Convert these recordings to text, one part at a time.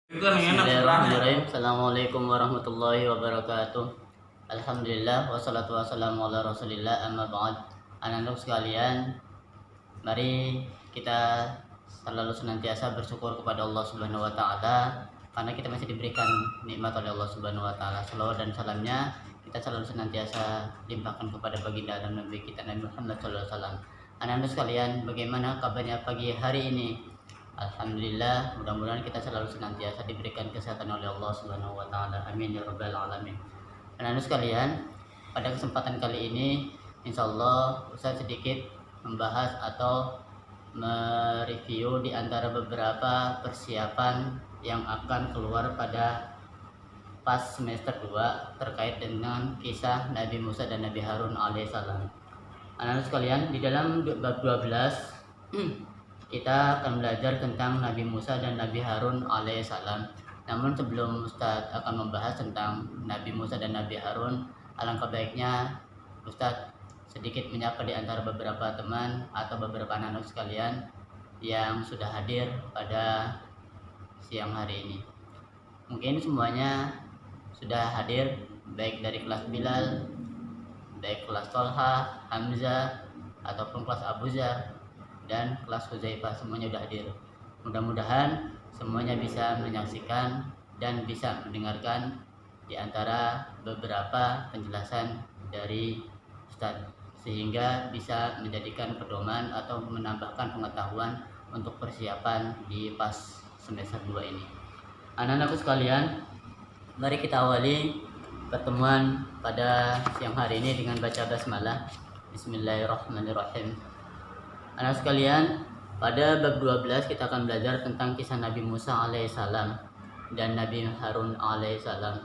Itu kan yang enak setelahnya. Bismillahirrahmanirrahim. Assalamualaikum warahmatullahi wabarakatuh. Alhamdulillah wassalatu wassalamu ala rasulillah amma ba'd. Anak-anak sekalian, mari kita selalu senantiasa bersyukur kepada Allah Subhanahu wa taala karena kita masih diberikan nikmat oleh Allah Subhanahu wa taala. Salawat dan salamnya kita selalu senantiasa limpahkan kepada baginda dan nabi kita Nabi Muhammad sallallahu alaihi wasallam. Anak-anak sekalian, bagaimana kabarnya pagi hari ini? Alhamdulillah, mudah-mudahan kita selalu senantiasa diberikan kesehatan oleh Allah Subhanahu wa taala. Amin ya rabbal alamin. Anak-anak sekalian, pada kesempatan kali ini insyaallah Ustaz sedikit membahas atau mereview di antara beberapa persiapan yang akan keluar pada pas semester 2 terkait dengan kisah Nabi Musa dan Nabi Harun alaihissalam. Anak-anak sekalian, di dalam bab 12 kita akan belajar tentang Nabi Musa dan Nabi Harun alaihissalam. Namun sebelum Ustadz akan membahas tentang Nabi Musa dan Nabi Harun, alangkah baiknya Ustadz sedikit menyapa di antara beberapa teman atau beberapa anak-anak sekalian yang sudah hadir pada siang hari ini. Mungkin semuanya sudah hadir, baik dari kelas Bilal, baik kelas Tolha, Hamzah, ataupun kelas Abu Zar dan kelas Huzaifah, semuanya sudah hadir. Mudah-mudahan semuanya bisa menyaksikan dan bisa mendengarkan di antara beberapa penjelasan dari Ustaz, sehingga bisa menjadikan pedoman atau menambahkan pengetahuan untuk persiapan di pas semester 2 ini. Anak-anakku sekalian, mari kita awali pertemuan pada siang hari ini dengan baca basmalah. Bismillahirrahmanirrahim. Anak sekalian, pada bab 12 kita akan belajar tentang kisah Nabi Musa alaihissalam dan Nabi Harun alaihissalam.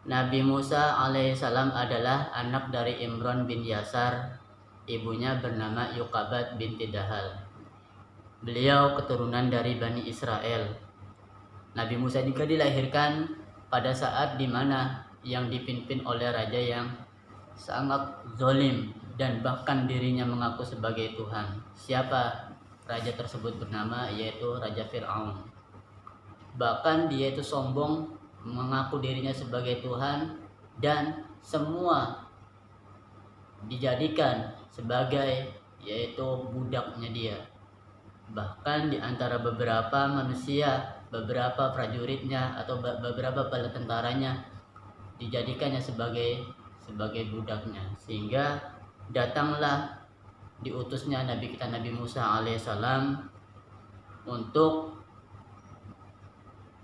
Nabi Musa alaihissalam adalah anak dari Imran bin Yasar, ibunya bernama Yukabat binti Dahal. Beliau keturunan dari Bani Israel. Nabi Musa juga dilahirkan pada saat dimana yang dipimpin oleh raja yang sangat zalim dan bahkan dirinya mengaku sebagai Tuhan. Siapa raja tersebut bernama? Yaitu Raja Fir'aun. Bahkan dia itu sombong, mengaku dirinya sebagai Tuhan, dan semua dijadikan sebagai yaitu budaknya dia. Bahkan di antara beberapa manusia, beberapa prajuritnya atau beberapa bala tentaranya dijadikannya sebagai budaknya, sehingga datanglah diutusnya Nabi kita Nabi Musa alaihissalam untuk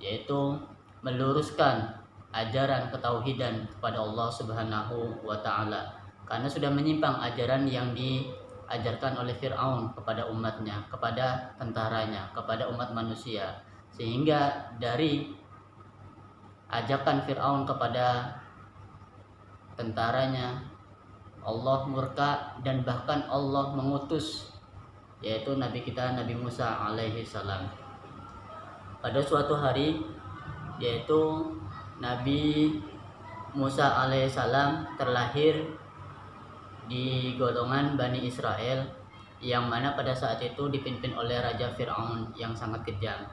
yaitu meluruskan ajaran ketauhidan kepada Allah Subhanahu wa taala, karena sudah menyimpang ajaran yang diajarkan oleh Fir'aun kepada umatnya, kepada tentaranya, kepada umat manusia. Sehingga dari ajakan Fir'aun kepada tentaranya, Allah murka dan bahkan Allah mengutus yaitu Nabi kita Nabi Musa alaihissalam. Pada suatu hari yaitu Nabi Musa alaihissalam terlahir di golongan Bani Israel, yang mana pada saat itu dipimpin oleh Raja Fir'aun yang sangat kejam.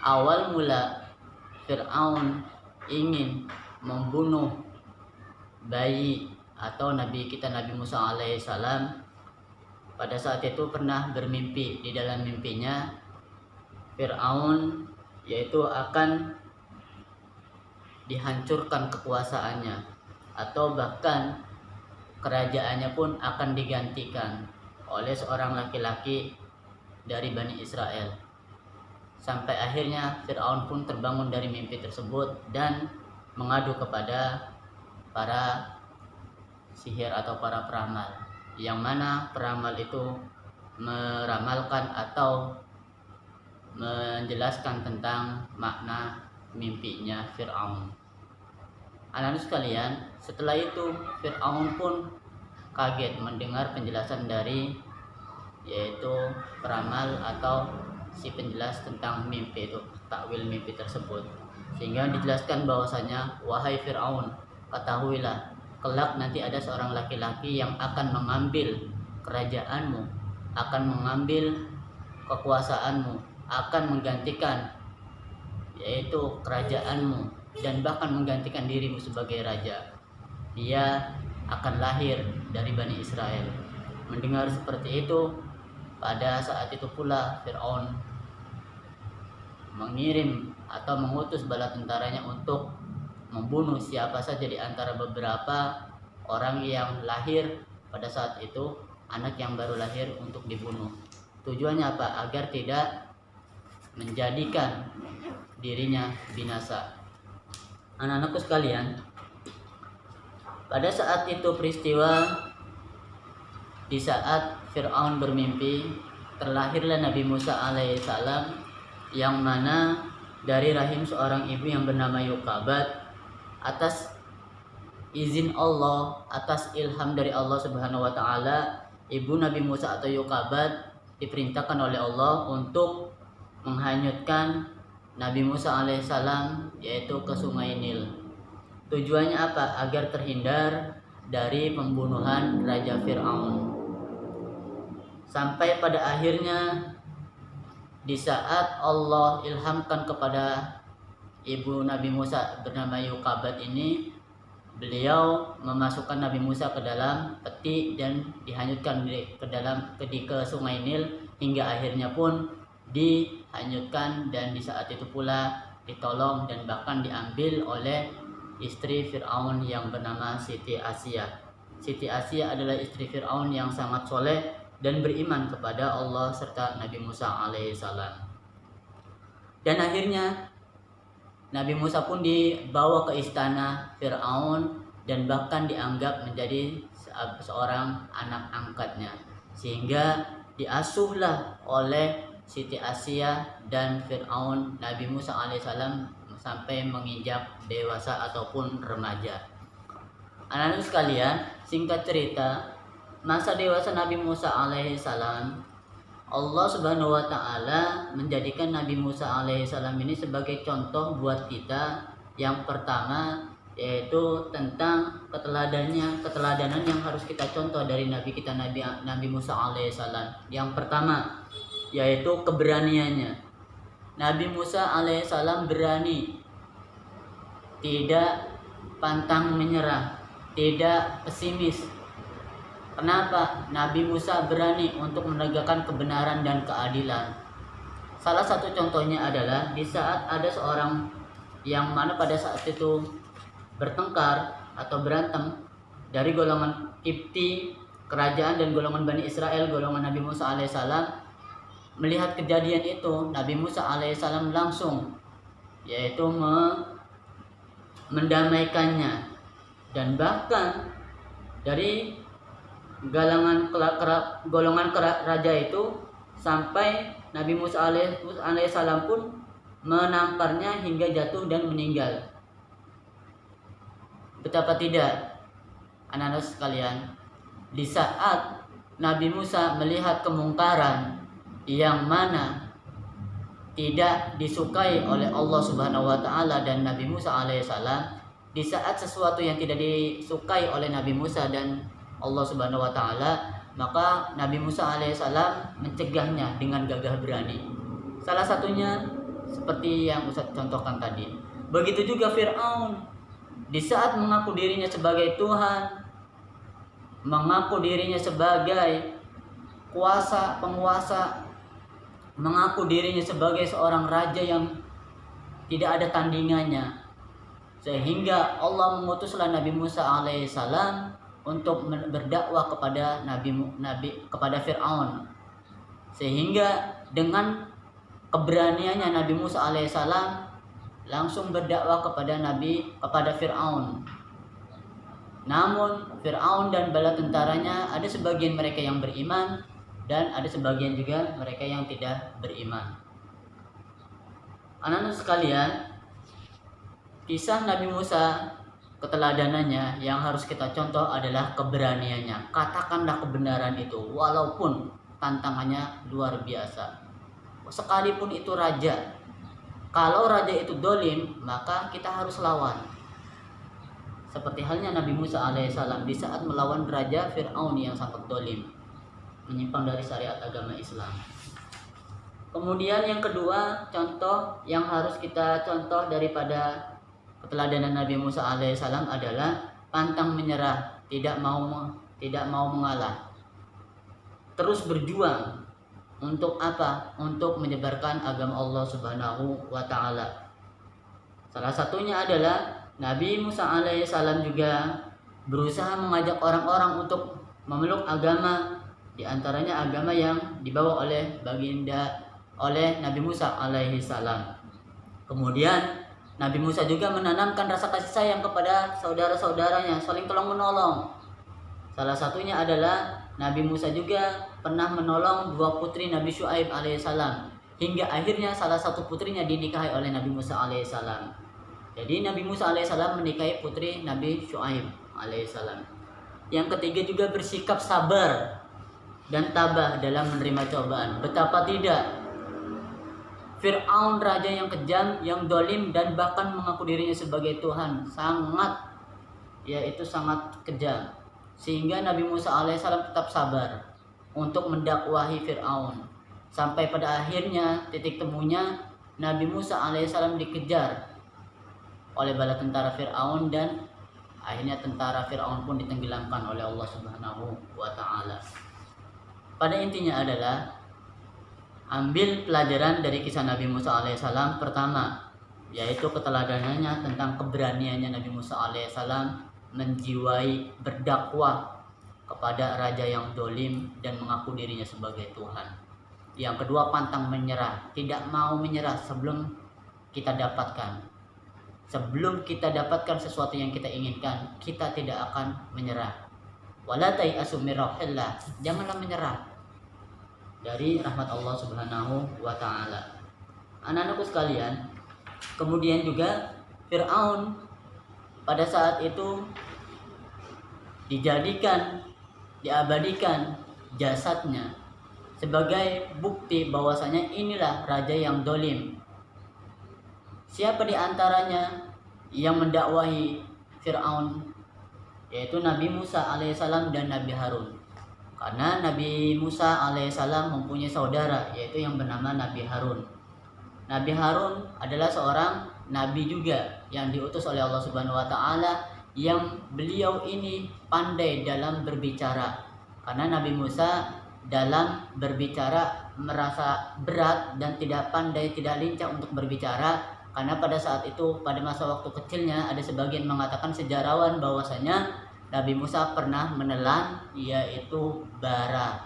Awal mula Fir'aun ingin membunuh bayi atau Nabi kita Nabi Musa alaihissalam. Pada saat itu pernah bermimpi, di dalam mimpinya Fir'aun yaitu akan dihancurkan kekuasaannya, atau bahkan kerajaannya pun akan digantikan oleh seorang laki-laki dari Bani Israel. Sampai akhirnya Fir'aun pun terbangun dari mimpi tersebut dan mengadu kepada para sihir atau para peramal, yang mana peramal itu meramalkan atau menjelaskan tentang makna mimpinya Fir'aun. Anak-anak sekalian, setelah itu Fir'aun pun kaget mendengar penjelasan dari yaitu peramal atau si penjelas tentang mimpi itu, takwil mimpi tersebut, sehingga dijelaskan bahwasanya, wahai Fir'aun, ketahuilah kelak nanti ada seorang laki-laki yang akan mengambil kerajaanmu, akan mengambil kekuasaanmu, akan menggantikan yaitu kerajaanmu, dan bahkan menggantikan dirimu sebagai raja. Dia akan lahir dari Bani Israel. Mendengar seperti itu, pada saat itu pula Fir'aun mengirim atau mengutus bala tentaranya untuk membunuh siapa saja di antara beberapa orang yang lahir pada saat itu, anak yang baru lahir, untuk dibunuh. Tujuannya apa? Agar tidak menjadikan dirinya binasa. Anak-anakku sekalian, pada saat itu peristiwa di saat Fir'aun bermimpi, terlahirlah Nabi Musa alaihissalam, yang mana dari rahim seorang ibu yang bernama Yukabat, atas izin Allah, atas ilham dari Allah Subhanahu wa taala, ibu Nabi Musa atau Yukabat diperintahkan oleh Allah untuk menghanyutkan Nabi Musa alaihissalam, yaitu ke Sungai Nil. Tujuannya apa? Agar terhindar dari pembunuhan Raja Fir'aun. Sampai pada akhirnya di saat Allah ilhamkan kepada ibu Nabi Musa bernama Yukabat ini, beliau memasukkan Nabi Musa ke dalam peti dan dihanyutkan ke Sungai Nil, hingga akhirnya pun dihanyutkan, dan di saat itu pula ditolong dan bahkan diambil oleh istri Fir'aun yang bernama Siti Asia. Siti Asia adalah istri Fir'aun yang sangat soleh dan beriman kepada Allah serta Nabi Musa alaihissalam. Dan akhirnya Nabi Musa pun dibawa ke istana Fir'aun dan bahkan dianggap menjadi seorang anak angkatnya, sehingga diasuhlah oleh Siti Asia dan Fir'aun Nabi Musa alaihissalam sampai menginjak dewasa ataupun remaja. Anak-anak sekalian, singkat cerita, masa dewasa Nabi Musa alaihissalam, Allah Subhanahu wa taala menjadikan Nabi Musa alaihissalam ini sebagai contoh buat kita. Yang pertama yaitu tentang keteladanan yang harus kita contoh dari Nabi kita Nabi Musa alaihissalam. Yang pertama yaitu keberaniannya. Nabi Musa alaihissalam berani, tidak pantang menyerah, tidak pesimis. Kenapa? Nabi Musa berani untuk menegakkan kebenaran dan keadilan. Salah satu contohnya adalah di saat ada seorang yang mana pada saat itu bertengkar atau berantem dari golongan Kipti, kerajaan, dan golongan Bani Israel, golongan Nabi Musa alaihissalam. Melihat kejadian itu, Nabi Musa alaihissalam langsung yaitu mendamaikannya, dan bahkan dari golongan raja itu sampai Nabi Musa alaihissalam pun menamparnya hingga jatuh dan meninggal. Betapa tidak, anak-anak sekalian, di saat Nabi Musa melihat kemungkaran yang mana tidak disukai oleh Allah Subhanahu wa taala dan Nabi Musa alaihissalam, di saat sesuatu yang tidak disukai oleh Nabi Musa dan Allah Subhanahu wa taala, maka Nabi Musa alaihissalam mencegahnya dengan gagah berani. Salah satunya seperti yang Ustaz contohkan tadi. Begitu juga Fir'aun, di saat mengaku dirinya sebagai Tuhan, mengaku dirinya sebagai penguasa, mengaku dirinya sebagai seorang raja yang tidak ada tandingannya, sehingga Allah mengutuslah Nabi Musa alaihissalam untuk berdakwah kepada Fir'aun, sehingga dengan keberaniannya Nabi Musa alaihissalam langsung berdakwah kepada Fir'aun. Namun Fir'aun dan bala tentaranya, ada sebagian mereka yang beriman dan ada sebagian juga mereka yang tidak beriman. Anak-anak sekalian, kisah Nabi Musa, keteladanannya yang harus kita contoh adalah keberaniannya. Katakanlah kebenaran itu walaupun tantangannya luar biasa. Sekalipun itu raja, kalau raja itu dolim, maka kita harus lawan. Seperti halnya Nabi Musa alaihissalam di saat melawan Raja Fir'aun yang sangat dolim, menyimpang dari syariat agama Islam. Kemudian yang kedua, contoh yang harus kita contoh daripada keteladanan Nabi Musa alaihissalam adalah pantang menyerah, tidak mau mengalah, terus berjuang untuk apa? Untuk menyebarkan agama Allah Subhanahu wa taala. Salah satunya adalah Nabi Musa alaihissalam juga berusaha mengajak orang-orang untuk memeluk agama, di antaranya agama yang dibawa oleh Nabi Musa alaihissalam. Kemudian Nabi Musa juga menanamkan rasa kasih sayang kepada saudara-saudaranya, saling tolong menolong. Salah satunya adalah Nabi Musa juga pernah menolong dua putri Nabi Syuaib alaihissalam, hingga akhirnya salah satu putrinya dinikahi oleh Nabi Musa alaihissalam. Jadi Nabi Musa alaihissalam menikahi putri Nabi Syuaib alaihissalam. Yang ketiga juga bersikap sabar dan tabah dalam menerima cobaan. Betapa tidak, Fir'aun, raja yang kejam, yang dolim, dan bahkan mengaku dirinya sebagai Tuhan, sangat kejam. Sehingga Nabi Musa alaihissalam tetap sabar untuk mendakwahi Fir'aun. Sampai pada akhirnya titik temunya Nabi Musa alaihissalam dikejar oleh bala tentara Fir'aun, dan akhirnya tentara Fir'aun pun ditenggelamkan oleh Allah Subhanahu wa taala. Pada intinya adalah ambil pelajaran dari kisah Nabi Musa alaihissalam. Pertama, yaitu keteladanannya tentang keberaniannya Nabi Musa alaihissalam menjiwai berdakwah kepada raja yang dolim dan mengaku dirinya sebagai Tuhan. Yang kedua, pantang menyerah, tidak mau menyerah sebelum kita dapatkan. Sebelum kita dapatkan sesuatu yang kita inginkan, kita tidak akan menyerah. Wala tai'asu min rauhillah, janganlah menyerah dari rahmat Allah Subhanahu wa taala. Anak-anakku sekalian, kemudian juga Fir'aun pada saat itu diabadikan jasadnya sebagai bukti bahwasanya inilah raja yang dolim. Siapa di antaranya yang mendakwahi Fir'aun? Yaitu Nabi Musa alaihissalam dan Nabi Harun. Karena Nabi Musa alaihissalam mempunyai saudara, yaitu yang bernama Nabi Harun. Nabi Harun adalah seorang nabi juga yang diutus oleh Allah Subhanahu wa taala, yang beliau ini pandai dalam berbicara. Karena Nabi Musa dalam berbicara merasa berat dan tidak pandai, tidak lincah untuk berbicara. Karena pada saat itu, pada masa waktu kecilnya, ada sebagian mengatakan sejarawan bahwasanya Nabi Musa pernah menelan, yaitu bara,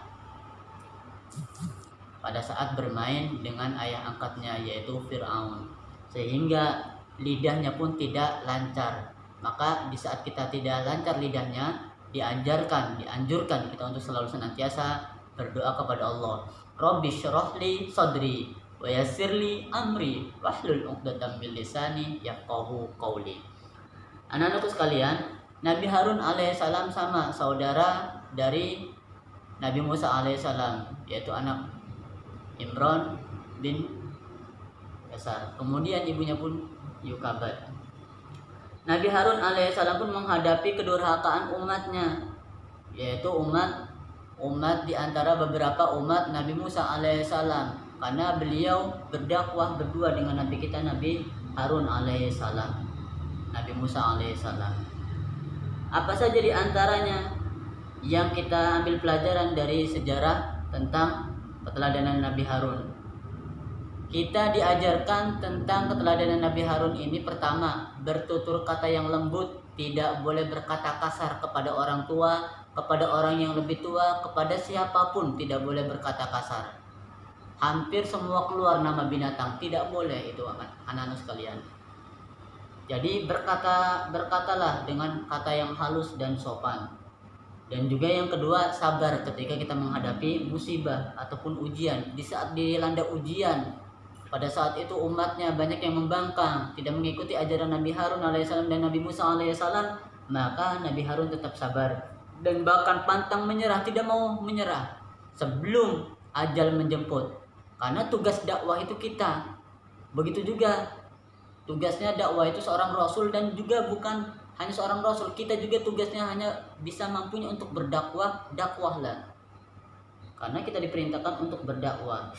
pada saat bermain dengan ayah angkatnya, yaitu Fir'aun, sehingga lidahnya pun tidak lancar. Maka di saat kita tidak lancar lidahnya, dianjurkan kita untuk selalu senantiasa berdoa kepada Allah. Rabbi syrah li sadri wa yassir li amri wahlul 'uqdatam min lisani yafqahu qawli. Anak-anakku sekalian, Nabi Harun alaihissalam sama saudara dari Nabi Musa alaihissalam, yaitu anak Imran bin Yasar. Kemudian ibunya pun Yukabat. Nabi Harun alaihissalam pun menghadapi kedurhakaan umatnya, yaitu umat di antara beberapa umat Nabi Musa alaihissalam, karena beliau berdakwah berdua dengan Nabi kita Nabi Harun alaihissalam, Nabi Musa alaihissalam. Apa saja di antaranya yang kita ambil pelajaran dari sejarah tentang keteladanan Nabi Harun? Kita diajarkan tentang keteladanan Nabi Harun ini. Pertama, bertutur kata yang lembut, tidak boleh berkata kasar kepada orang tua, kepada orang yang lebih tua, kepada siapapun tidak boleh berkata kasar. Hampir semua keluar nama binatang, tidak boleh itu anak-anak sekalian. Jadi berkatalah dengan kata yang halus dan sopan. Dan juga yang kedua, sabar ketika kita menghadapi musibah ataupun ujian. Di saat dilanda ujian, pada saat itu umatnya banyak yang membangkang, tidak mengikuti ajaran Nabi Harun alaihissalam dan Nabi Musa alaihissalam, maka Nabi Harun tetap sabar dan bahkan pantang menyerah, tidak mau menyerah sebelum ajal menjemput. Karena tugas dakwah itu kita. Begitu juga tugasnya dakwah itu seorang rasul, dan juga bukan hanya seorang rasul, kita juga tugasnya hanya bisa mampunya untuk berdakwah, dakwahlah. Karena kita diperintahkan untuk berdakwah.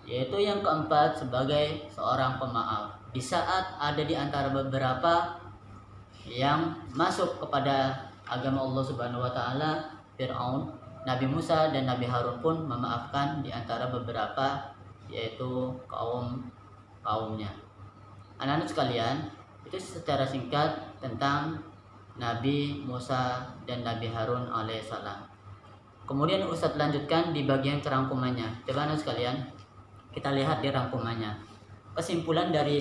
yaitu yang keempat sebagai seorang pemaaf. Di saat ada di antara beberapa yang masuk kepada agama Allah Subhanahu wa taala, Firaun, Nabi Musa dan Nabi Harun pun memaafkan di antara beberapa, yaitu kaumnya. Anak-anak sekalian, itu secara singkat tentang Nabi Musa dan Nabi Harun alaihissalam. Kemudian Ustadz lanjutkan di bagian kerangkumannya. Coba anak sekalian, kita lihat di rangkumannya. Kesimpulan dari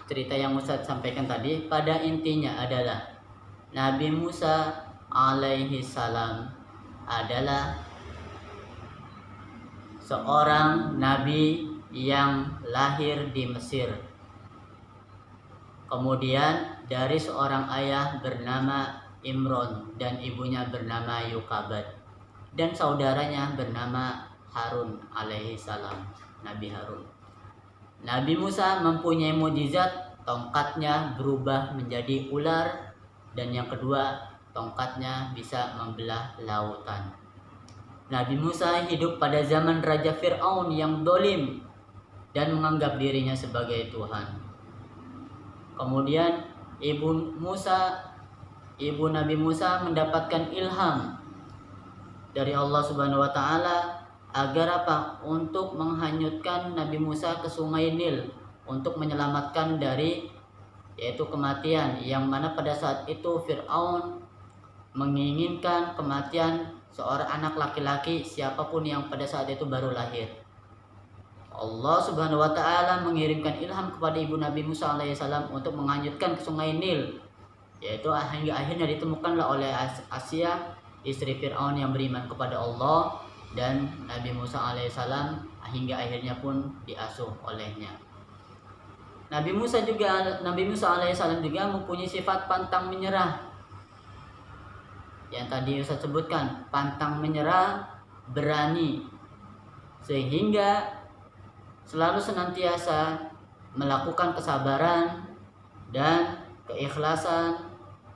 cerita yang Ustadz sampaikan tadi pada intinya adalah Nabi Musa alaihissalam adalah seorang nabi yang lahir di Mesir. Kemudian dari seorang ayah bernama Imron dan ibunya bernama Yukabat, dan saudaranya bernama Harun alaihissalam, Nabi Harun. Nabi Musa mempunyai mukjizat, tongkatnya berubah menjadi ular, dan yang kedua, tongkatnya bisa membelah lautan. Nabi Musa hidup pada zaman Raja Fir'aun yang dolim dan menganggap dirinya sebagai Tuhan. Kemudian ibu Nabi Musa mendapatkan ilham dari Allah Subhanahu wa taala agar apa? Untuk menghanyutkan Nabi Musa ke Sungai Nil untuk menyelamatkan dari yaitu kematian, yang mana pada saat itu Fir'aun menginginkan kematian seorang anak laki-laki siapapun yang pada saat itu baru lahir. Allah Subhanahu wa taala mengirimkan ilham kepada ibu Nabi Musa alaihissalam untuk menghanyutkan ke Sungai Nil, yaitu hingga akhirnya ditemukanlah oleh Asia, istri Fir'aun yang beriman kepada Allah, dan Nabi Musa alaihissalam hingga akhirnya pun diasuh olehnya. Nabi Musa alaihissalam juga mempunyai sifat pantang menyerah. Yang tadi Ustaz sebutkan, pantang menyerah, berani, sehingga selalu senantiasa melakukan kesabaran dan keikhlasan.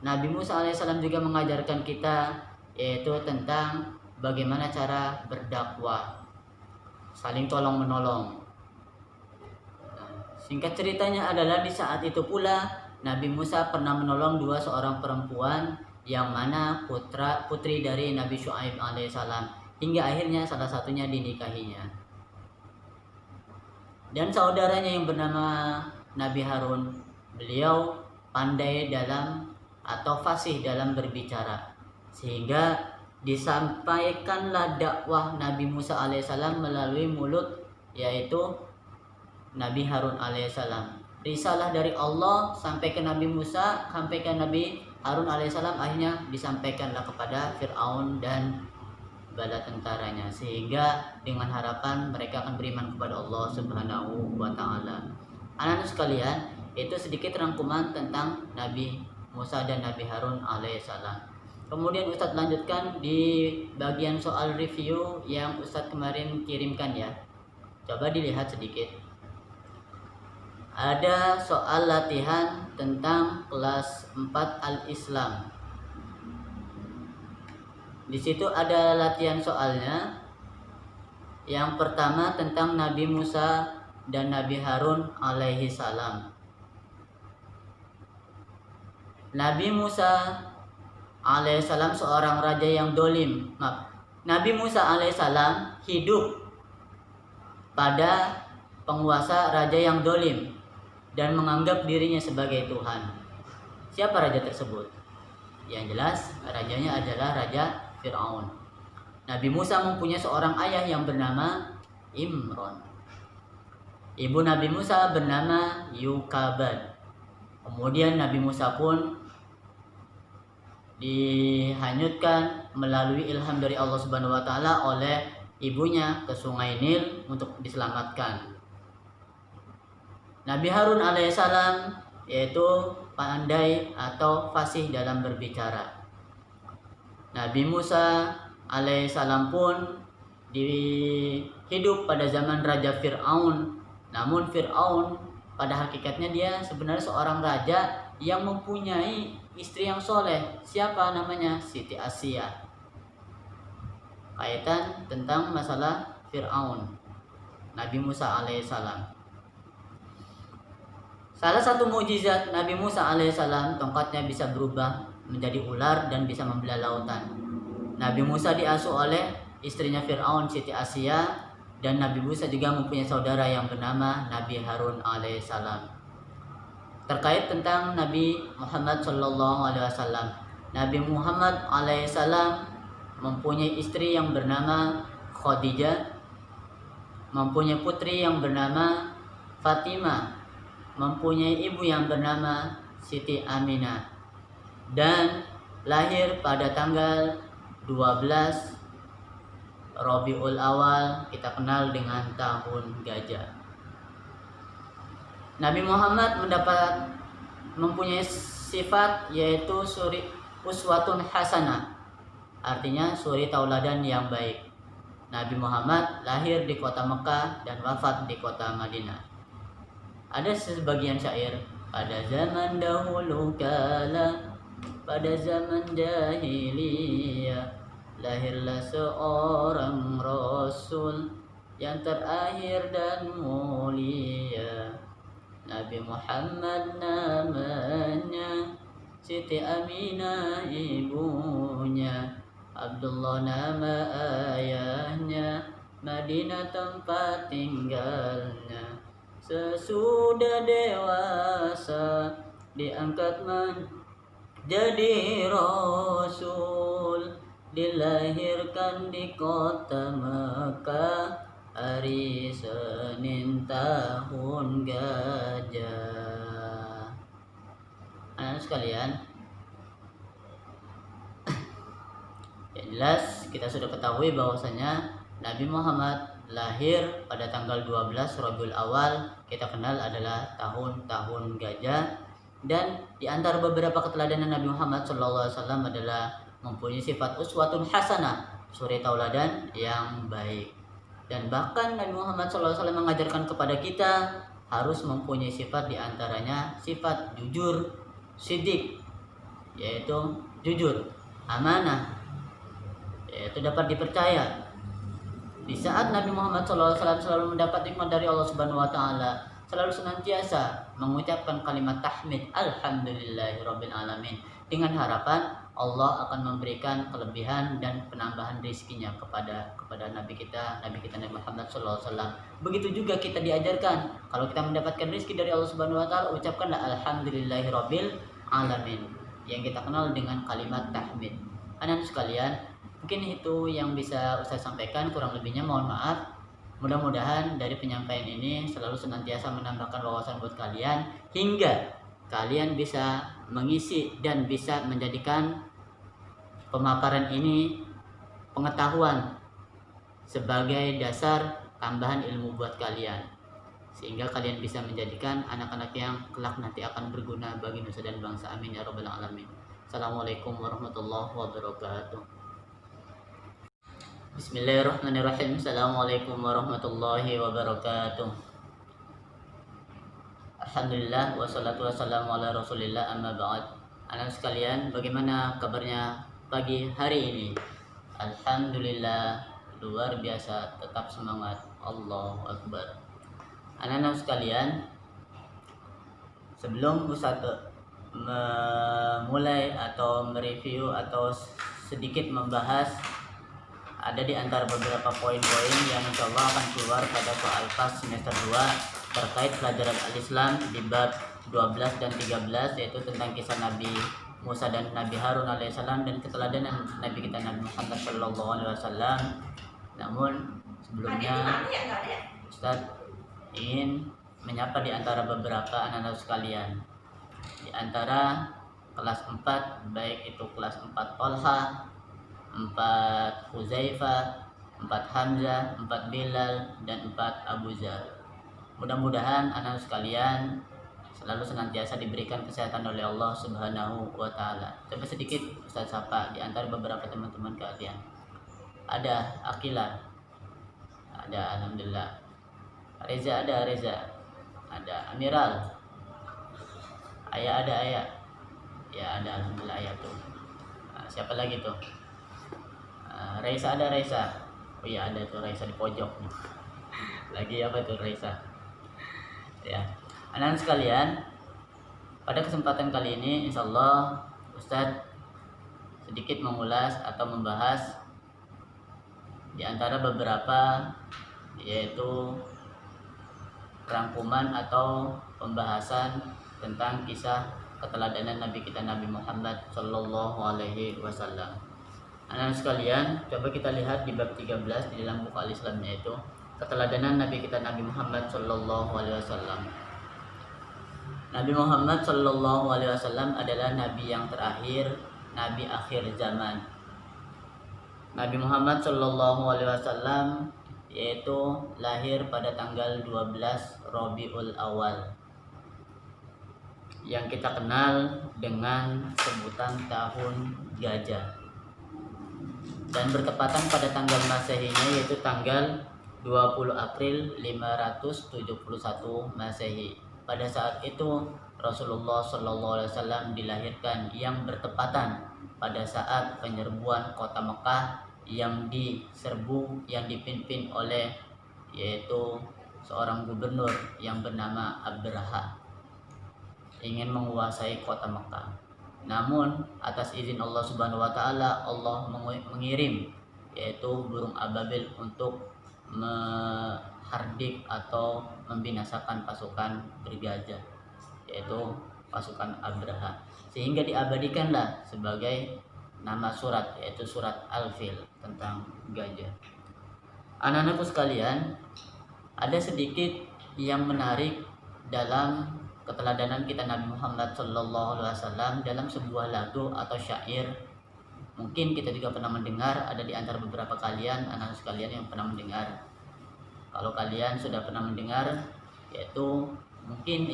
Nabi Musa alaihissalam juga mengajarkan kita yaitu tentang bagaimana cara berdakwah, saling tolong menolong. Singkat ceritanya adalah di saat itu pula Nabi Musa pernah menolong seorang perempuan yang mana putri dari Nabi Syuaib alaihissalam, hingga akhirnya salah satunya dinikahinya. Dan saudaranya yang bernama Nabi Harun, beliau pandai dalam atau fasih dalam berbicara, sehingga disampaikanlah dakwah Nabi Musa alaihissalam melalui mulut yaitu Nabi Harun alaihissalam. Risalah dari Allah sampai ke Nabi Musa, sampai ke Nabi Harun alaihissalam, akhirnya disampaikanlah kepada Fir'aun dan bala tentaranya, sehingga dengan harapan mereka akan beriman kepada Allah Subhanahu wa taala. Anak-anak sekalian, itu sedikit rangkuman tentang Nabi Musa dan Nabi Harun alaihissalam. Kemudian Ustadz lanjutkan di bagian soal review yang Ustadz kemarin kirimkan ya. Coba dilihat sedikit. Ada soal latihan tentang kelas 4 Al-Islam. Di situ ada latihan soalnya. Yang pertama tentang Nabi Musa dan Nabi Harun alaihissalam. Nabi Musa alaihissalam seorang raja yang dolim. Nabi Musa alaihissalam hidup pada penguasa raja yang dolim dan menganggap dirinya sebagai Tuhan. Siapa raja tersebut? Yang jelas rajanya adalah Raja Fir'aun. Nabi Musa mempunyai seorang ayah yang bernama Imron. Ibu Nabi Musa bernama Yukabat. Kemudian Nabi Musa pun dihanyutkan melalui ilham dari Allah Subhanahu wa taala oleh ibunya ke Sungai Nil untuk diselamatkan. Nabi Harun alaihissalam yaitu pandai atau fasih dalam berbicara. Nabi Musa alaihissalam pun hidup pada zaman Raja Fir'aun. Namun Fir'aun pada hakikatnya dia sebenarnya seorang raja yang mempunyai istri yang soleh. Siapa namanya? Siti Asia. Kaitan tentang masalah Fir'aun. Nabi Musa alaihissalam. Salah satu mukjizat Nabi Musa alaihissalam, tongkatnya bisa berubah menjadi ular dan bisa membelah lautan. Nabi Musa diasuh oleh istrinya Fir'aun, Siti Asia, dan Nabi Musa juga mempunyai saudara yang bernama Nabi Harun alaihissalam. Terkait tentang Nabi Muhammad sallallahu alaihi wasallam, Nabi Muhammad alaihissalam mempunyai istri yang bernama Khadijah, mempunyai putri yang bernama Fatimah, mempunyai ibu yang bernama Siti Aminah, dan lahir pada tanggal 12 Rabiul Awal, kita kenal dengan tahun gajah. Nabi Muhammad mempunyai sifat yaitu suri uswatun hasanah, artinya suri tauladan yang baik. Nabi Muhammad lahir di kota Mekah dan wafat di kota Madinah. Ada sebagian syair, pada zaman dahulu kala, pada zaman jahiliyah, lahirlah seorang Rasul yang terakhir dan mulia. Nabi Muhammad namanya, Siti Aminah ibunya, Abdullah nama ayahnya, Madinah tempat tinggalnya. Sesudah dewasa diangkat menjadi Rasul, dilahirkan di kota Mekah hari Senin tahun gajah. Anak sekalian, yang jelas kita sudah ketahui bahwasanya Nabi Muhammad lahir pada tanggal 12 Rabiul Awal, kita kenal adalah tahun gajah. Dan di antara beberapa keteladanan Nabi Muhammad SAW adalah mempunyai sifat uswatun hasanah, suri tauladan yang baik. Dan bahkan Nabi Muhammad SAW mengajarkan kepada kita harus mempunyai sifat, di antaranya sifat jujur, sidik, yaitu jujur, amanah, yaitu dapat dipercaya. Di saat Nabi Muhammad SAW selalu mendapat nikmat dari Allah Subhanahu wa Ta'ala, selalu senantiasa mengucapkan kalimat tahmid, alhamdulillahirabbil alamin, dengan harapan Allah akan memberikan kelebihan dan penambahan rezekinya kepada Nabi kita Nabi Muhammad SAW. Begitu juga kita diajarkan, kalau kita mendapatkan rezeki dari Allah Subhanahu wa Ta'ala, ucapkanlah alhamdulillahirabbil alamin, yang kita kenal dengan kalimat tahmid. Anak sekalian, mungkin itu yang bisa Ustaz sampaikan, kurang lebihnya mohon maaf. Mudah-mudahan dari penyampaian ini selalu senantiasa menambahkan wawasan buat kalian, hingga kalian bisa mengisi dan bisa menjadikan pemaparan ini pengetahuan sebagai dasar tambahan ilmu buat kalian, sehingga kalian bisa menjadikan anak-anak yang kelak nanti akan berguna bagi nusa dan bangsa. Amin ya rabbal alamin. Assalamualaikum warahmatullahi wabarakatuh. Bismillahirrahmanirrahim. Assalamualaikum warahmatullahi wabarakatuh. Alhamdulillah wassalatu wassalamu ala rasulillah, amma ba'd. Anak sekalian, bagaimana kabarnya pagi hari ini? Alhamdulillah, luar biasa, tetap semangat. Allahu Akbar. Anak-anak sekalian, sebelum Ustaz memulai atau mereview atau sedikit membahas, ada di antara beberapa poin-poin yang insya Allah akan keluar pada soal pas semester 2 terkait pelajaran al-Islam di bab 12 dan 13, yaitu tentang kisah Nabi Musa dan Nabi Harun alaihissalam dan keteladanan Nabi kita Nabi Muhammad sallallahu alaihi wasallam. Namun sebelumnya Ustaz ingin menyapa di antara beberapa anak-anak sekalian, di antara kelas 4, baik itu kelas 4 Tolha, 4 Huzaifah, 4 Hamzah, 4 Bilal, dan 4 Abu Zar. Mudah-mudahan anak sekalian selalu senantiasa diberikan kesehatan oleh Allah Subhanahu wa Ta'ala. Coba sedikit Ustaz sapa di antara beberapa teman-teman kalian. Ada Akila, ada alhamdulillah. Reza ada Reza, ada Amiral, Ayah ada Ayah, ya ada alhamdulillah Ayah tuh. Nah, siapa lagi tuh? Raisa ada Raisa. Oh iya ada tuh Raisa di pojok. Lagi apa itu Raisa? Ya, anak-anak sekalian, pada kesempatan kali ini insya Allah Ustadz sedikit mengulas atau membahas di antara beberapa, yaitu rangkuman atau pembahasan tentang kisah keteladanan Nabi kita Nabi Muhammad Sallallahu Alaihi Wasallam. Anak-anak sekalian, coba kita lihat di bab 13 di dalam buku Al-Islam, yaitu keteladanan Nabi kita Nabi Muhammad Sallallahu Alaihi Wasallam. Nabi Muhammad Sallallahu Alaihi Wasallam adalah Nabi yang terakhir, Nabi akhir zaman. Nabi Muhammad Sallallahu Alaihi Wasallam yaitu lahir pada tanggal 12 Rabiul Awal yang kita kenal dengan sebutan tahun gajah, dan bertepatan pada tanggal Masehinya yaitu tanggal 20 April 571 Masehi. Pada saat itu Rasulullah Shallallahu Alaihi Wasallam dilahirkan, yang bertepatan pada saat penyerbuan kota Mekah yang diserbu, yang dipimpin oleh yaitu seorang gubernur yang bernama Abraha, ingin menguasai kota Mekah. Namun atas izin Allah Subhanahu wa taala, Allah mengirim yaitu burung ababil untuk menghardik atau membinasakan pasukan bergajah, yaitu pasukan Abraha, sehingga diabadikanlah sebagai nama surat, yaitu surat Al-Fil tentang gajah. Anak-anakku sekalian, ada sedikit yang menarik dalam keteladanan kita Nabi Muhammad Sallallahu Alaihi Wasallam dalam sebuah lagu atau syair. Mungkin kita juga pernah mendengar, ada di antara beberapa kalian, anak-anak sekalian yang pernah mendengar. Kalau kalian sudah pernah mendengar, yaitu mungkin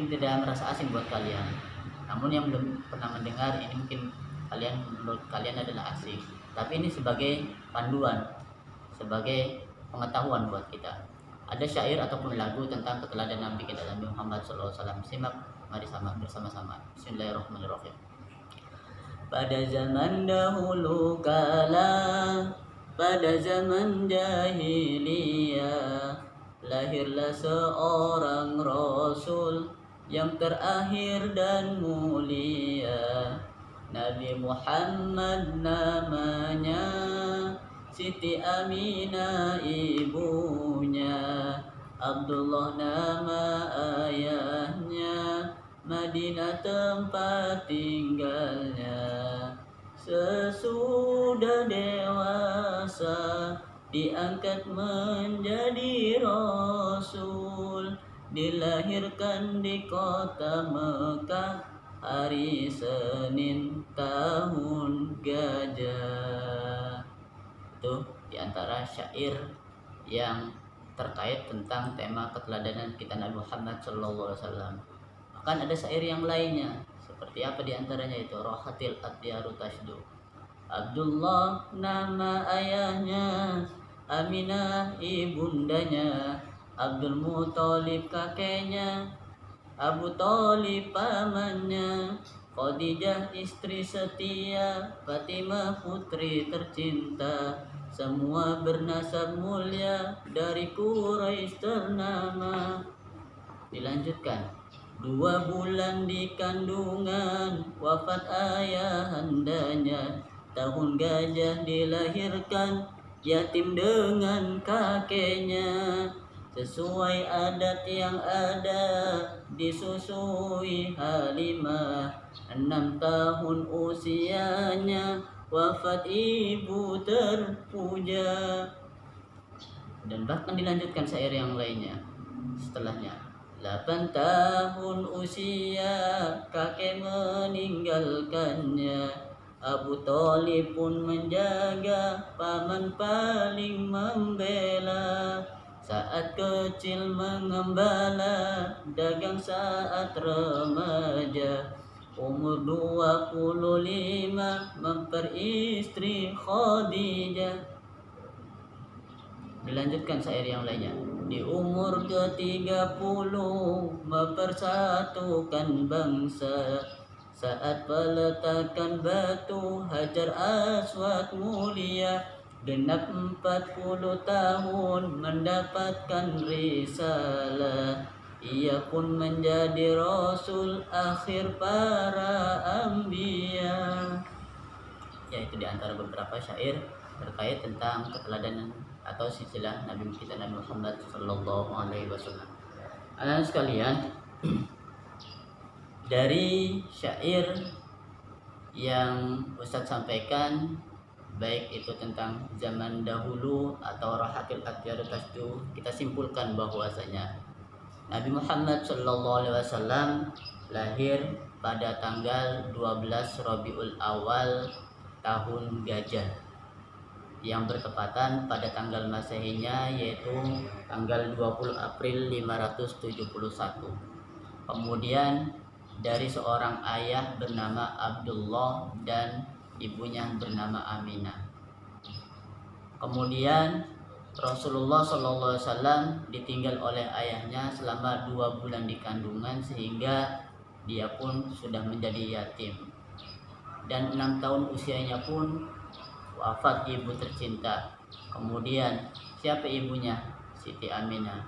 tidak merasa asing buat kalian. Namun yang belum pernah mendengar, ini mungkin menurut kalian adalah asing, tapi ini sebagai panduan, sebagai pengetahuan buat kita. Ada syair ataupun lagu tentang keteladanan Nabi kita Nabi Muhammad SAW. Simak, mari bersama-sama. Bismillahirrahmanirrahim. Pada zaman dahulu kala, pada zaman jahiliyah, lahirlah seorang Rasul yang terakhir dan mulia. Nabi Muhammad namanya, Siti Aminah ibunya, Abdullah nama ayahnya, Madinah tempat tinggalnya. Sesudah dewasa diangkat menjadi Rasul, dilahirkan di kota Mekah hari Senin tahun gajah. Itu diantara syair yang terkait tentang tema keteladanan kita Nabi Muhammad SAW. Bahkan ada syair yang lainnya, seperti apa diantaranya itu, Rohatil Atyaru Tashdu. Abdullah nama ayahnya, Aminah ibundanya, Abdul Muthalib kakeknya, Abu Thalib pamannya, Khadijah istri setia, Fatimah putri tercinta, semua bernasab mulia dari Quraisy ternama. Dilanjutkan, 2 bulan di kandungan, wafat ayahandanya, tahun gajah dilahirkan, yatim dengan kakeknya. Sesuai adat yang ada, disusui Halimah, 6 tahun usianya, wafat ibu terpuja. Dan bahkan dilanjutkan syair yang lainnya setelahnya. 8 tahun usia, kakek meninggalkannya, Abu Thalib pun menjaga, paman paling membela. Saat kecil mengembala, dagang saat remaja, umur 25 memperistri Khadijah. Dilanjutkan syair yang lainnya. Di umur ke-30 mempersatukan bangsa, saat peletakan batu Hajar Aswad mulia, genap 40 tahun mendapatkan risalah, ia pun menjadi rasul akhir para anbiya. Yaitu di antara beberapa syair terkait tentang keteladanan atau silsilah Nabi kita Nabi Muhammad sallallahu alaihi wasallam. Anak sekalian, dari syair yang Ustadz sampaikan, baik itu tentang zaman dahulu atau Rahatil Atyar Tasdu, kita simpulkan bahwasanya Nabi Muhammad sallallahu alaihi wasallam lahir pada tanggal 12 Rabiul Awal tahun Gajah, yang bertepatan pada tanggal Masehinya yaitu tanggal 20 April 571. Kemudian dari seorang ayah bernama Abdullah dan ibunya bernama Aminah. Kemudian Rasulullah SAW ditinggal oleh ayahnya selama 2 bulan di kandungan, sehingga dia pun sudah menjadi yatim. Dan 6 tahun usianya pun wafat ibu tercinta. Kemudian siapa ibunya? Siti Aminah,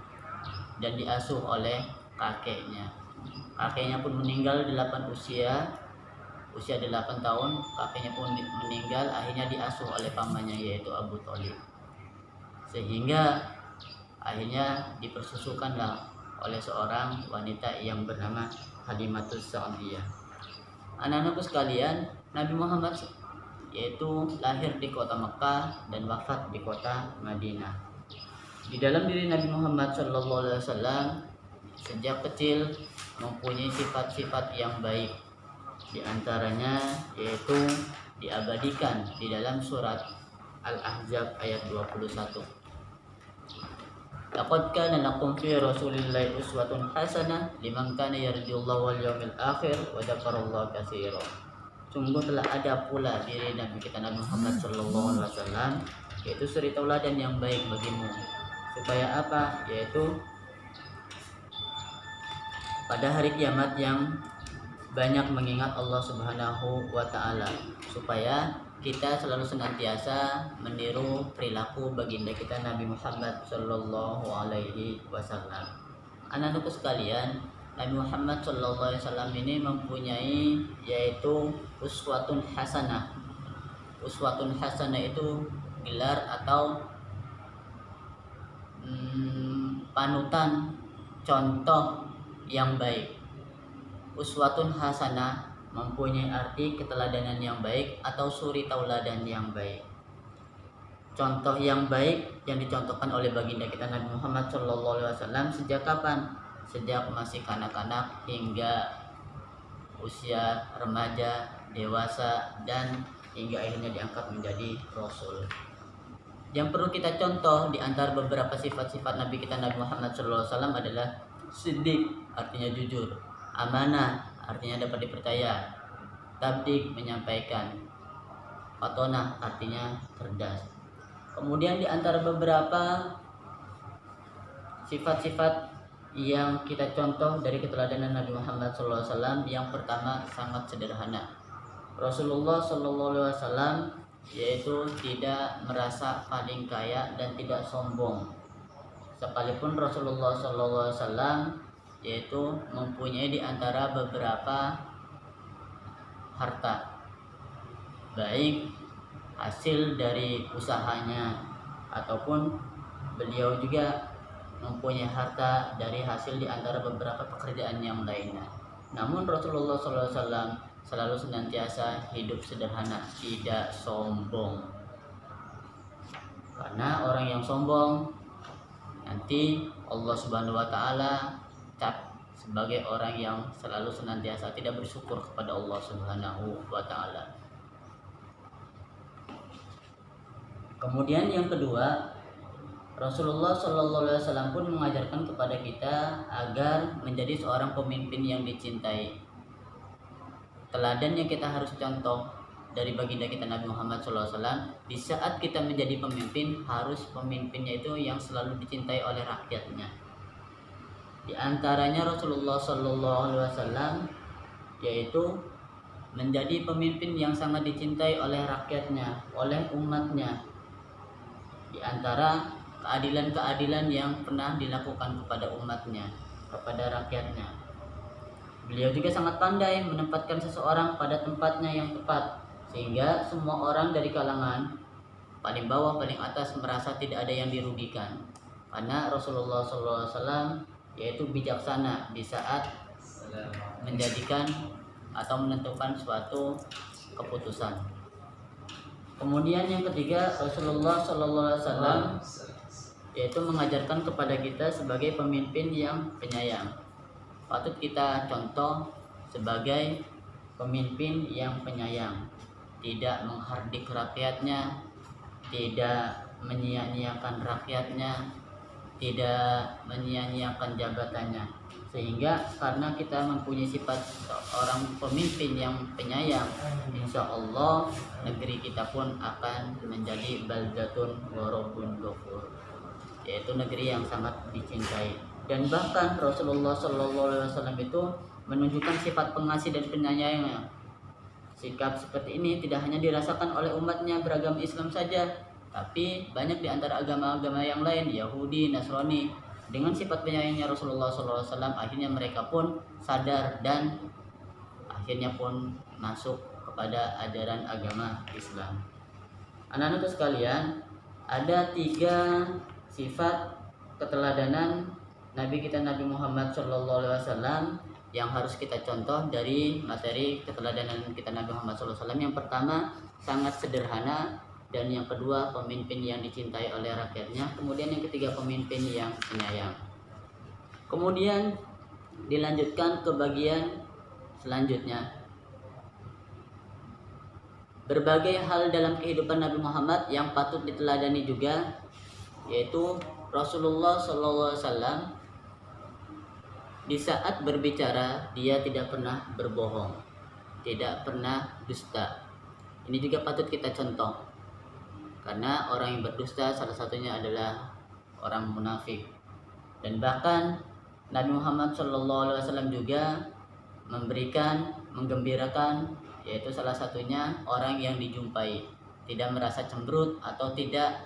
dan diasuh oleh kakeknya. Kakeknya pun meninggal 8 tahun, kakeknya pun meninggal, akhirnya diasuh oleh pamannya yaitu Abu Thalib. Sehingga akhirnya dipersusukanlah oleh seorang wanita yang bernama Halimatus Sa'diyah. Anak-anakku sekalian, Nabi Muhammad yaitu lahir di kota Mekah dan wafat di kota Madinah. Di dalam diri Nabi Muhammad SAW sejak kecil mempunyai sifat-sifat yang baik. Di antaranya yaitu diabadikan di dalam surat Al-Ahzab ayat 21. Laqad kana lakum fi Rasulillahi uswatun hasanah liman kana yarjullaha wal yawmil akhir wa dzakarallaha katsiran. Sungguh telah ada pula diri Nabi kita Nabi Muhammad sallallahu alaihi wasallam yaitu suri tauladan yang baik bagimu. Supaya apa? Yaitu pada hari kiamat yang banyak mengingat Allah Subhanahu wa taala, supaya kita selalu senantiasa meniru perilaku baginda kita Nabi Muhammad sallallahu alaihi wasallam. Anak-anakku sekalian, Nabi Muhammad sallallahu alaihi wasallam ini mempunyai yaitu uswatun hasanah. Uswatun hasanah itu gelar atau panutan, contoh yang baik. Uswatun hasanah mempunyai arti keteladanan yang baik atau suri tauladan yang baik. Contoh yang baik yang dicontohkan oleh baginda kita Nabi Muhammad SAW sejak kapan? Sejak masih kanak-kanak hingga usia remaja, dewasa, dan hingga akhirnya diangkat menjadi Rasul. Yang perlu kita contoh di antara beberapa sifat-sifat Nabi kita Nabi Muhammad SAW adalah siddiq, artinya jujur, amanah, artinya dapat dipercaya, tabdik, menyampaikan, fatonah, artinya cerdas. Kemudian di antara beberapa sifat-sifat yang kita contoh dari keteladanan Nabi Muhammad SAW, yang pertama sangat sederhana. Rasulullah SAW yaitu tidak merasa paling kaya dan tidak sombong. Sekalipun Rasulullah SAW yaitu mempunyai di antara beberapa harta, baik hasil dari usahanya ataupun beliau juga mempunyai harta dari hasil di antara beberapa pekerjaan yang lainnya. Namun Rasulullah SAW selalu senantiasa hidup sederhana, tidak sombong. Karena orang yang sombong nanti Allah Subhanahu wa taala cap sebagai orang yang selalu senantiasa tidak bersyukur kepada Allah Subhanahu wa taala. Kemudian yang kedua, Rasulullah SAW pun mengajarkan kepada kita agar menjadi seorang pemimpin yang dicintai. Teladan yang kita harus contoh dari baginda kita Nabi Muhammad SAW, di saat kita menjadi pemimpin, harus pemimpinnya itu yang selalu dicintai oleh rakyatnya. Di antaranya Rasulullah SAW yaitu menjadi pemimpin yang sangat dicintai oleh rakyatnya, oleh umatnya. di antara keadilan-keadilan yang pernah dilakukan kepada umatnya, kepada rakyatnya. Beliau juga sangat pandai menempatkan seseorang pada tempatnya yang tepat, sehingga semua orang dari kalangan paling bawah, paling atas merasa tidak ada yang dirugikan. Karena Rasulullah SAW yaitu bijaksana di saat menjadikan atau menentukan suatu keputusan. Kemudian yang ketiga, Rasulullah SAW yaitu mengajarkan kepada kita sebagai pemimpin yang penyayang. Patut kita contoh sebagai pemimpin yang penyayang, tidak menghardik rakyatnya, tidak menyia-nyiakan rakyatnya, tidak menyia-nyiakan jabatannya. Sehingga karena kita mempunyai sifat seorang pemimpin yang penyayang, insya Allah negeri kita pun akan menjadi baldatun warabun ghafur, yaitu negeri yang sangat dicintai. Dan bahkan Rasulullah SAW itu menunjukkan sifat pengasih dan penyayangnya. Sikap seperti ini tidak hanya dirasakan oleh umatnya beragama Islam saja, tapi banyak di antara agama-agama yang lain, Yahudi, Nasrani. Dengan sifat penyayangnya Rasulullah SAW, akhirnya mereka pun sadar dan akhirnya pun masuk kepada ajaran agama Islam. Anak-anak sekalian, ada 3 sifat keteladanan Nabi kita Nabi Muhammad SAW yang harus kita contoh dari materi keteladanan kita Nabi Muhammad SAW. Yang pertama, sangat sederhana, dan yang kedua, pemimpin yang dicintai oleh rakyatnya. Kemudian yang ketiga, pemimpin yang penyayang. Kemudian dilanjutkan ke bagian selanjutnya. Berbagai hal dalam kehidupan Nabi Muhammad yang patut diteladani juga, yaitu Rasulullah SAW di saat berbicara dia tidak pernah berbohong, tidak pernah dusta. Ini juga patut kita contoh, karena orang yang berdusta salah satunya adalah orang munafik. Dan bahkan Nabi Muhammad SAW juga memberikan, menggembirakan, yaitu salah satunya orang yang dijumpai tidak merasa cemberut atau tidak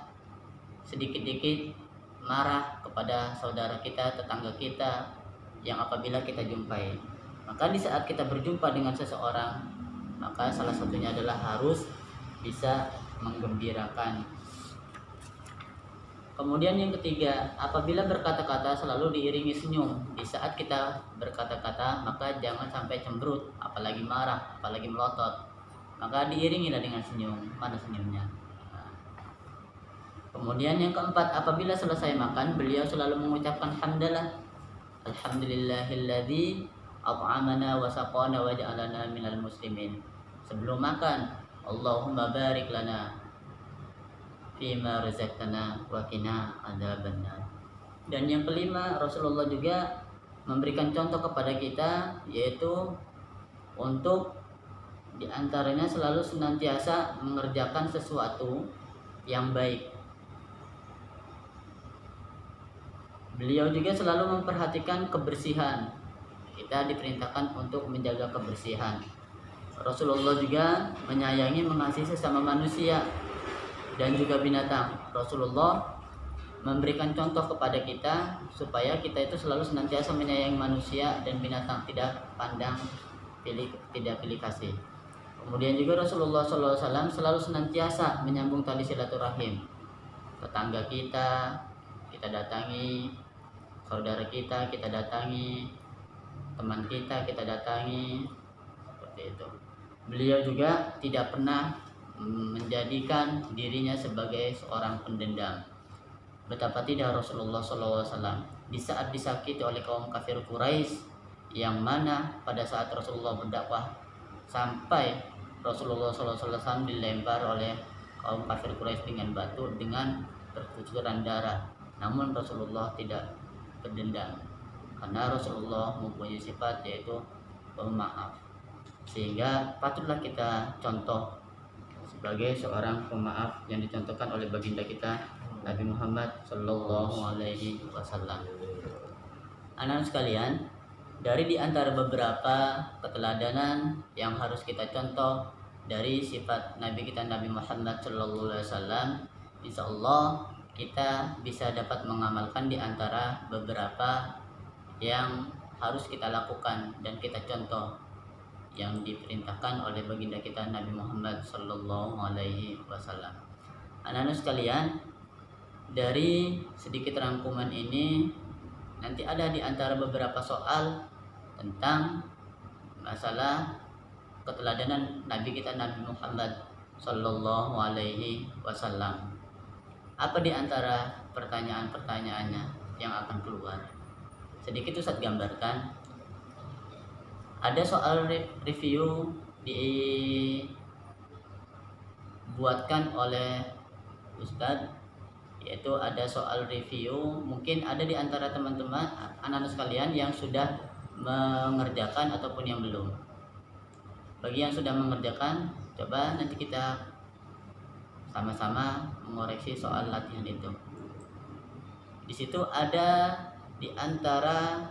sedikit-dikit marah kepada saudara kita, tetangga kita yang apabila kita jumpai. Maka di saat kita berjumpa dengan seseorang, maka salah satunya adalah harus bisa menggembirakan. Kemudian yang ketiga, apabila berkata-kata selalu diiringi senyum. Di saat kita berkata-kata, maka jangan sampai cemberut, apalagi marah, apalagi melotot. Maka diiringilah dengan senyum. Mana senyumnya? Kemudian yang keempat, apabila selesai makan, beliau selalu mengucapkan hamdalah. Alhamdulillahilladzi at'amana wa saqana wa ja'alana minal muslimin. Sebelum makan, Allahumma barik lana fima razaqtana wa qina adzabannar. Dan yang kelima, Rasulullah juga memberikan contoh kepada kita, yaitu untuk diantaranya selalu senantiasa mengerjakan sesuatu yang baik. Beliau juga selalu memperhatikan kebersihan. Kita diperintahkan untuk menjaga kebersihan. Rasulullah juga menyayangi, mengasihi sesama manusia dan juga binatang. Rasulullah memberikan contoh kepada kita supaya kita itu selalu senantiasa menyayangi manusia dan binatang, tidak pandang tidak pilih kasih. Kemudian juga Rasulullah SAW selalu senantiasa menyambung tali silaturahim. Tetangga kita datangi, saudara kita datangi, teman kita datangi, seperti itu. Beliau juga tidak pernah menjadikan dirinya sebagai seorang pendendam. Betapa tidak Rasulullah SAW di saat disakiti oleh kaum kafir Quraisy, yang mana pada saat Rasulullah berdakwah sampai Rasulullah SAW dilempar oleh kaum kafir Quraisy dengan batu, dengan bercucuran darah. Namun Rasulullah tidak berdendam, karena Rasulullah mempunyai sifat yaitu pemaaf. Sehingga patutlah kita contoh sebagai seorang pemaaf yang dicontohkan oleh baginda kita Nabi Muhammad Sallallahu Alaihi Wasallam. Anak-anak sekalian, dari di antara beberapa keteladanan yang harus kita contoh dari sifat Nabi kita Nabi Muhammad Sallallahu Alaihi Wasallam, insya Allah kita bisa dapat mengamalkan di antara beberapa yang harus kita lakukan dan kita contoh yang diperintahkan oleh baginda kita Nabi Muhammad Sallallahu Alaihi Wasallam. Anak-anak sekalian, dari sedikit rangkuman ini nanti ada di antara beberapa soal tentang masalah keteladanan Nabi kita Nabi Muhammad Sallallahu Alaihi Wasallam. Apa di antara pertanyaan-pertanyaannya yang akan keluar? Sedikit Ustaz gambarkan. Ada soal review dibuatkan oleh Ustaz, yaitu ada soal review. Mungkin ada di antara teman-teman anak-anak sekalian yang sudah mengerjakan ataupun yang belum. Bagi yang sudah mengerjakan, coba nanti kita sama-sama mengoreksi soal latihan itu. Di situ ada di antara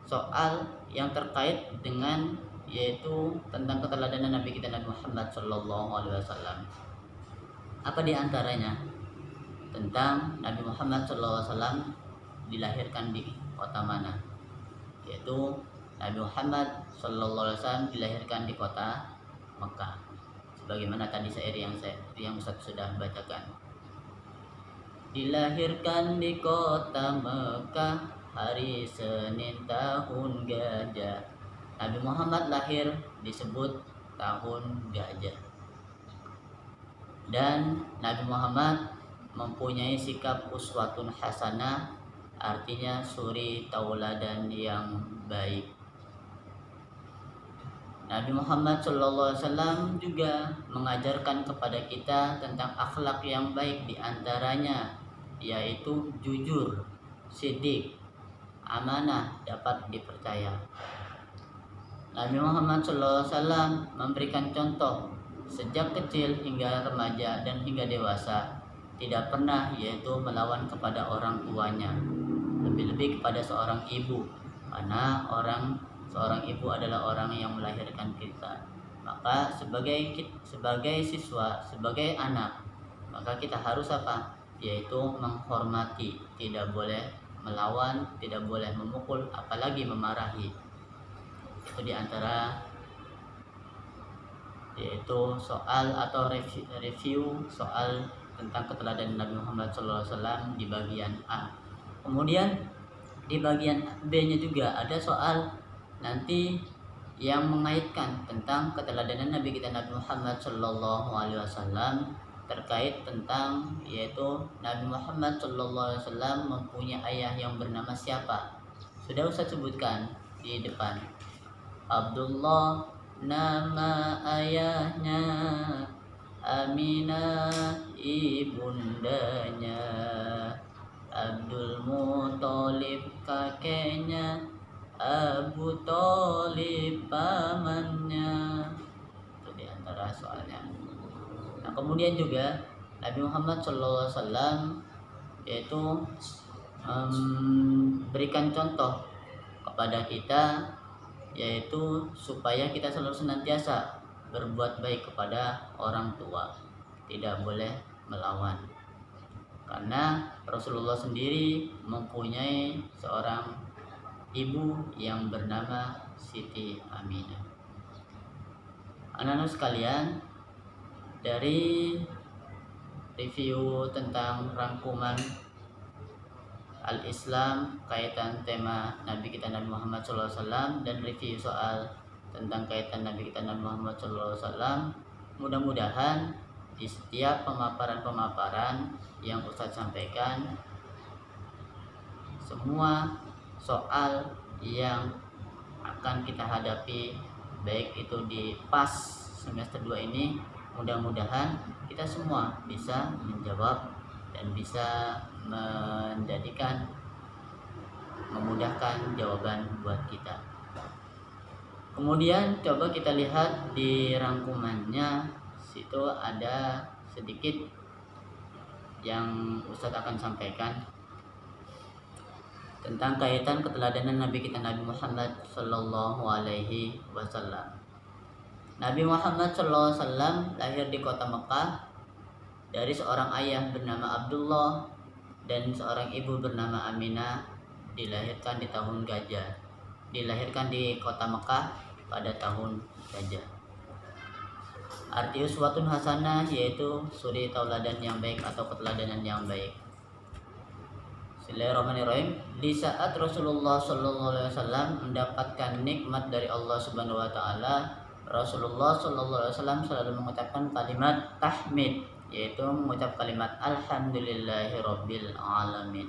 soal yang terkait dengan yaitu tentang keteladanan Nabi kita Nabi Muhammad Sallallahu Alaihi Wasallam. Apa di antaranya? Tentang Nabi Muhammad Sallallahu Alaihi Wasallam dilahirkan di kota mana? Yaitu Nabi Muhammad Sallallahu Alaihi Wasallam dilahirkan di kota Mekah. Sebagaimana tadi syair yang Ustaz sudah bacakan. Dilahirkan di kota Mekah, hari Senin tahun gajah. Nabi Muhammad lahir disebut tahun gajah. Dan Nabi Muhammad mempunyai sikap uswatun hasanah, artinya suri tauladan yang baik. Nabi Muhammad SAW juga mengajarkan kepada kita tentang akhlak yang baik, di antaranya yaitu jujur, sidik, amanah, dapat dipercaya. Nabi Muhammad SAW memberikan contoh sejak kecil hingga remaja dan hingga dewasa, tidak pernah yaitu melawan kepada orang tuanya, lebih-lebih kepada seorang ibu, karena seorang ibu adalah orang yang melahirkan kita. Maka sebagai siswa, sebagai anak, maka kita harus apa? Yaitu menghormati, tidak boleh melawan, tidak boleh memukul, apalagi memarahi. Itu diantara yaitu soal atau review soal tentang keteladanan Nabi Muhammad SAW di bagian A. Kemudian di bagian B-nya juga ada soal nanti yang mengaitkan tentang keteladanan Nabi kita Nabi Muhammad Sallallahu Alaihi Wasallam terkait tentang yaitu Nabi Muhammad Sallallahu Alaihi Wasallam mempunyai ayah yang bernama siapa? Sudah Ustaz sebutkan di depan. Abdullah nama ayahnya, Aminah ibundanya, Abdul Muthalib kakeknya, Abu Thalib pamannya. Itu diantara soalnya. Nah, kemudian juga Nabi Muhammad SAW yaitu berikan contoh kepada kita, yaitu supaya kita selalu senantiasa berbuat baik kepada orang tua, tidak boleh melawan. Karena Rasulullah sendiri mempunyai seorang ibu yang bernama Siti Aminah. Anak-anak sekalian, dari review tentang rangkuman Al-Islam kaitan tema Nabi kita Nabi Muhammad SAW dan review soal tentang kaitan Nabi kita Nabi Muhammad SAW, mudah-mudahan di setiap pemaparan-pemaparan yang Ustadz sampaikan, semua soal yang akan kita hadapi baik itu di PAS semester 2 ini, mudah-mudahan kita semua bisa menjawab dan bisa memudahkan jawaban buat kita. Kemudian coba kita lihat di rangkumannya, situ ada sedikit yang Ustadz akan sampaikan tentang kaitan keteladanan Nabi kita Nabi Muhammad Sallallahu Alaihi Wasallam. Nabi Muhammad Sallallahu Alaihi Wasallam lahir di kota Mekah dari seorang ayah bernama Abdullah dan seorang ibu bernama Aminah, dilahirkan di tahun gajah, dilahirkan di kota Mekah pada tahun gajah. Arti uswatun hasanah yaitu suri tauladan yang baik atau keteladanan yang baik. Bismillahirrahmanirrahim. Di saat Rasulullah SAW mendapatkan nikmat dari Allah Subhanahu Wa Taala, Rasulullah SAW selalu mengucapkan kalimat tahmid, yaitu mengucap kalimat alhamdulillahirabbil alamin.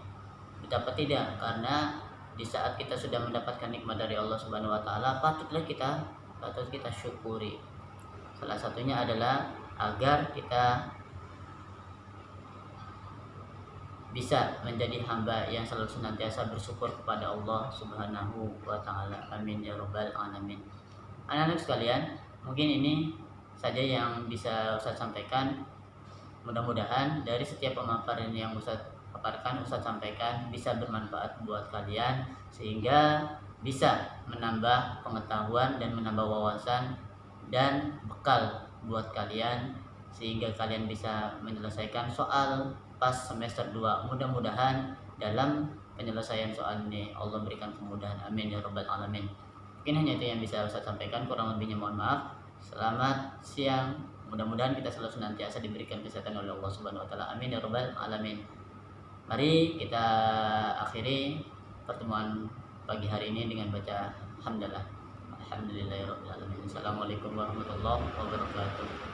Betapa tidak, karena di saat kita sudah mendapatkan nikmat dari Allah Subhanahu Wa Taala, patut kita syukuri. Salah satunya adalah agar kita bisa menjadi hamba yang selalu senantiasa bersyukur kepada Allah Subhanahu wa Ta'ala. Amin ya rabbal alamin. Anak-anak sekalian, mungkin ini saja yang bisa Ustaz sampaikan. Mudah-mudahan dari setiap pemaparan yang Ustaz paparkan, Ustaz sampaikan bisa bermanfaat buat kalian, sehingga bisa menambah pengetahuan dan menambah wawasan dan bekal buat kalian, sehingga kalian bisa menyelesaikan soal pas semester 2. Mudah-mudahan dalam penyelesaian soal ini Allah berikan kemudahan. Amin ya rabbal alamin. Mungkin hanya itu yang bisa saya sampaikan, kurang lebihnya mohon maaf. Selamat siang. Mudah-mudahan kita selalu senantiasa diberikan kesehatan oleh Allah Subhanahu wa taala. Amin ya rabbal alamin. Mari kita akhiri pertemuan pagi hari ini dengan baca hamdalah. Alhamdulillahirabbil alamin. Assalamualaikum warahmatullahi wabarakatuh.